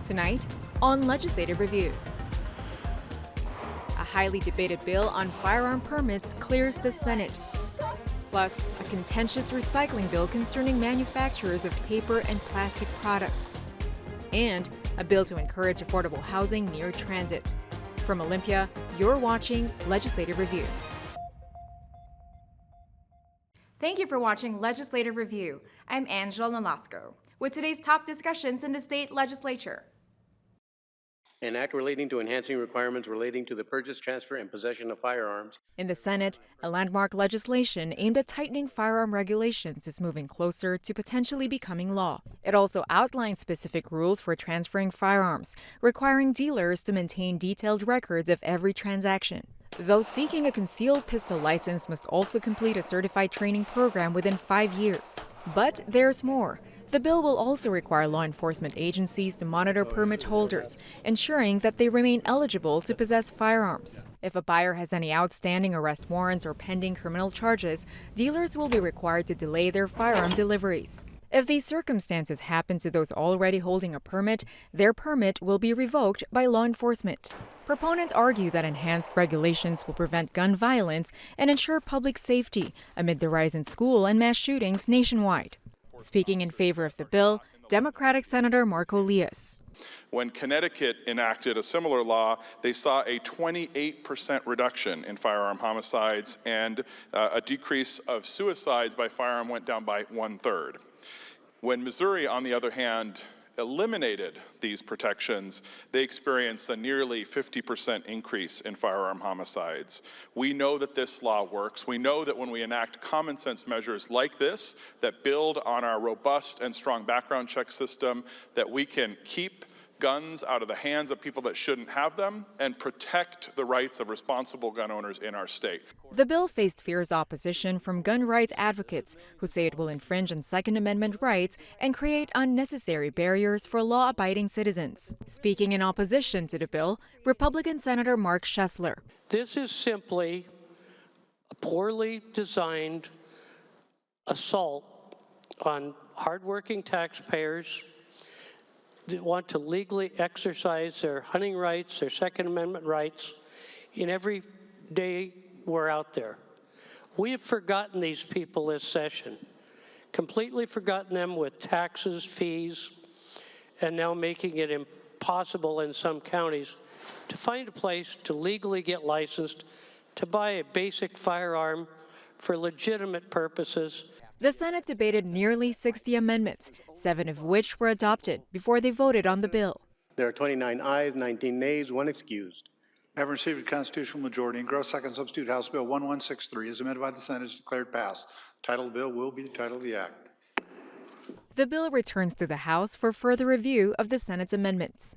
Tonight, on Legislative Review. A highly debated bill on firearm permits clears the Senate. Plus, a contentious recycling bill concerning manufacturers of paper and plastic products. And a bill to encourage affordable housing near transit. From Olympia, you're watching Legislative Review. Thank you for watching Legislative Review. I'm Angela Nolasco with today's top discussions in the state legislature. An act relating to enhancing requirements relating to the purchase, transfer, and possession of firearms. In the Senate, a landmark legislation aimed at tightening firearm regulations is moving closer to potentially becoming law. It also outlines specific rules for transferring firearms, requiring dealers to maintain detailed records of every transaction. Those seeking a concealed pistol license must also complete a certified training program within 5 years. But there's more. The bill will also require law enforcement agencies to monitor permit holders, ensuring that they remain eligible to possess firearms. If a buyer has any outstanding arrest warrants or pending criminal charges, dealers will be required to delay their firearm deliveries. If these circumstances happen to those already holding a permit, their permit will be revoked by law enforcement. Proponents argue that enhanced regulations will prevent gun violence and ensure public safety amid the rise in school and mass shootings nationwide. Speaking in favor of the bill, Democratic Senator Marco Lias. When Connecticut enacted a similar law, they saw a 28% reduction in firearm homicides, and a decrease of suicides by firearm went down by 1/3. When Missouri, on the other hand, eliminated these protections, they experienced a nearly 50% increase in firearm homicides. We know that this law works. We know that when we enact common sense measures like this that build on our robust and strong background check system, that we can keep guns out of the hands of people that shouldn't have them and protect the rights of responsible gun owners in our state. The bill faced fierce opposition from gun rights advocates who say it will infringe on Second Amendment rights and create unnecessary barriers for law-abiding citizens. Speaking in opposition to the bill, Republican Senator Mark Schessler. This is simply a poorly designed assault on hardworking taxpayers that want to legally exercise their hunting rights, their Second Amendment rights, in every day we're out there. We have forgotten these people this session, completely forgotten them with taxes, fees, and now making it impossible in some counties to find a place to legally get licensed to buy a basic firearm for legitimate purposes. The Senate debated nearly 60 amendments, 7 of which were adopted before they voted on the bill. There are 29 ayes, 19 nays, 1 excused. Having received a constitutional majority and gross second substitute House Bill 1163 as amended by the Senate is declared passed. The title of the bill will be the title of the act. The bill returns to the House for further review of the Senate's amendments.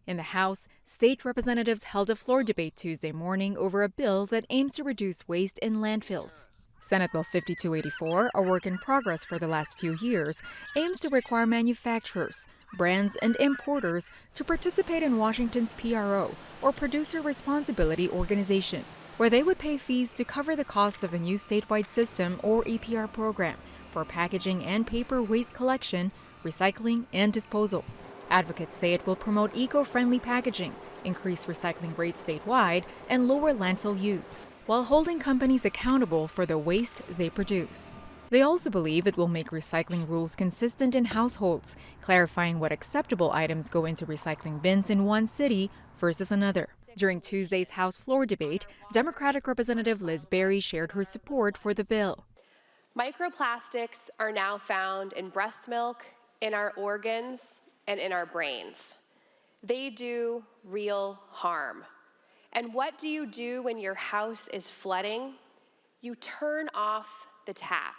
In the House, state representatives held a floor debate Tuesday morning over a bill that aims to reduce waste in landfills. Senate Bill 5284, a work in progress for the last few years, aims to require manufacturers, brands, and importers to participate in Washington's PRO, or Producer Responsibility Organization, where they would pay fees to cover the cost of a new statewide system or EPR program for packaging and paper waste collection, recycling, and disposal. Advocates say it will promote eco-friendly packaging, increase recycling rates statewide, and lower landfill use, while holding companies accountable for the waste they produce. They also believe it will make recycling rules consistent in households, clarifying what acceptable items go into recycling bins in one city versus another. During Tuesday's House floor debate, Democratic Representative Liz Berry shared her support for the bill. Microplastics are now found in breast milk, in our organs, and in our brains. They do real harm. And what do you do when your house is flooding? You turn off the tap.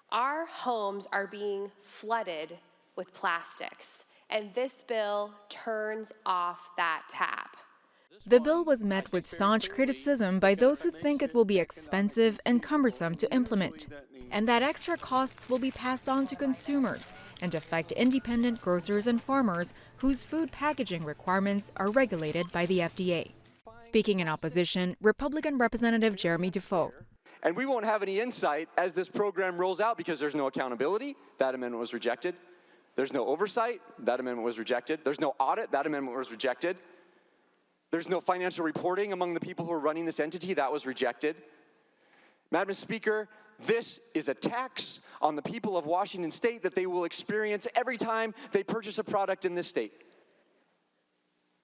Our homes are being flooded with plastics, and this bill turns off that tap. The bill was met with staunch criticism by those who think it will be expensive and cumbersome to implement, and that extra costs will be passed on to consumers and affect independent grocers and farmers whose food packaging requirements are regulated by the FDA. Speaking in opposition, Republican Representative Jeremy Defoe. And we won't have any insight as this program rolls out because there's no accountability. That amendment was rejected. There's no oversight. That amendment was rejected. There's no audit. That amendment was rejected. There's no financial reporting among the people who are running this entity. That was rejected. Madam Speaker, this is a tax on the people of Washington State that they will experience every time they purchase a product in this state.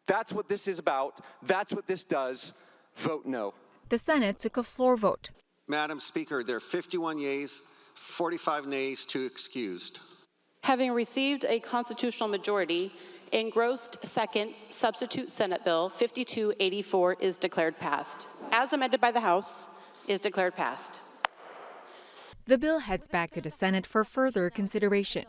That's what this is about. That's what this does. Vote no. The Senate took a floor vote. Madam Speaker, there are 51 yeas, 45 nays, 2 excused. Having received a constitutional majority, engrossed second substitute Senate Bill 5284 is declared passed. As amended by the House, is declared passed. The bill heads back to the Senate for further consideration.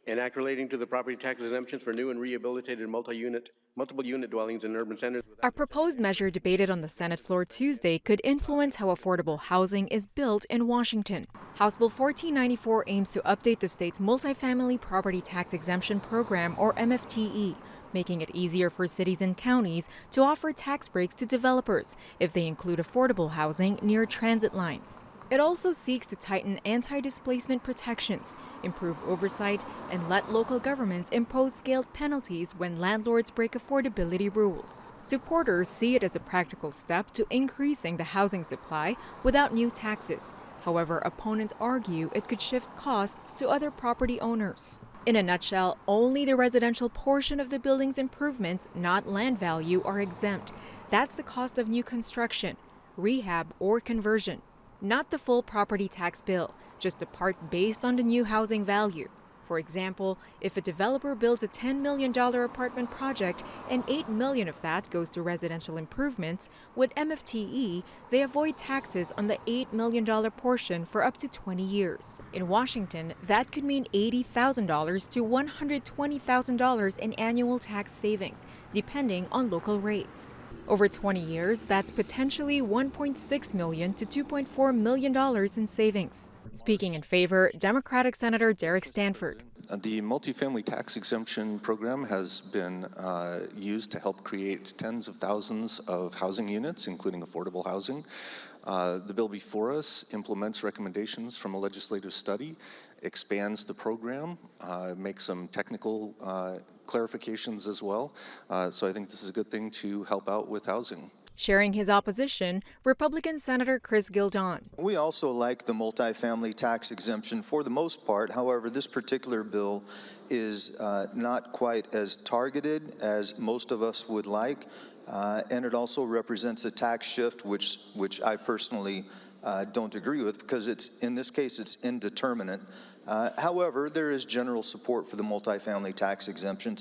An act relating to the property tax exemptions for new and rehabilitated multiple unit dwellings in urban centers. A proposed measure debated on the Senate floor Tuesday could influence how affordable housing is built in Washington. House Bill 1494 aims to update the state's Multifamily Property Tax Exemption program, or MFTE, making it easier for cities and counties to offer tax breaks to developers if they include affordable housing near transit lines. It also seeks to tighten anti-displacement protections, improve oversight, and let local governments impose scaled penalties when landlords break affordability rules. Supporters see it as a practical step to increasing the housing supply without new taxes. However, opponents argue it could shift costs to other property owners. In a nutshell, only the residential portion of the building's improvements, not land value, are exempt. That's the cost of new construction, rehab, or conversion. Not the full property tax bill, just the part based on the new housing value. For example, if a developer builds a $10 million apartment project and $8 million of that goes to residential improvements, with MFTE, they avoid taxes on the $8 million portion for up to 20 years. In Washington, that could mean $80,000 to $120,000 in annual tax savings, depending on local rates. Over 20 years, that's potentially $1.6 million to $2.4 million in savings. Speaking in favor, Democratic Senator Derek Stanford. The multifamily tax exemption program has been used to help create tens of thousands of housing units, including affordable housing. The bill before us implements recommendations from a legislative study, expands the program, makes some technical clarifications as well. So I think this is a good thing to help out with housing. Sharing his opposition, Republican Senator Chris Gildon. We also like the multifamily tax exemption for the most part. However, this particular bill is not quite as targeted as most of us would like. And it also represents a tax shift, which I personally don't agree with, because in this case, it's indeterminate. However, there is general support for the multifamily tax exemption,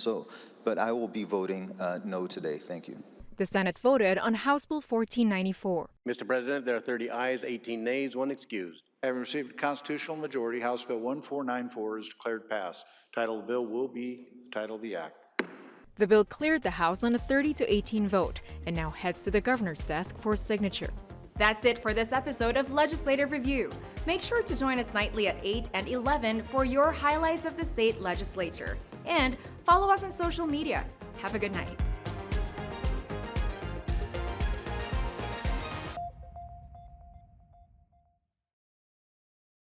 but I will be voting no today. Thank you. The Senate voted on House Bill 1494. Mr. President, there are 30 ayes, 18 nays, 1 excused. Having received a constitutional majority, House Bill 1494 is declared passed. Title of the bill will be the title of the act. The bill cleared the House on a 30-18 vote and now heads to the governor's desk for signature. That's it for this episode of Legislative Review. Make sure to join us nightly at 8 and 11 for your highlights of the state legislature. And follow us on social media. Have a good night.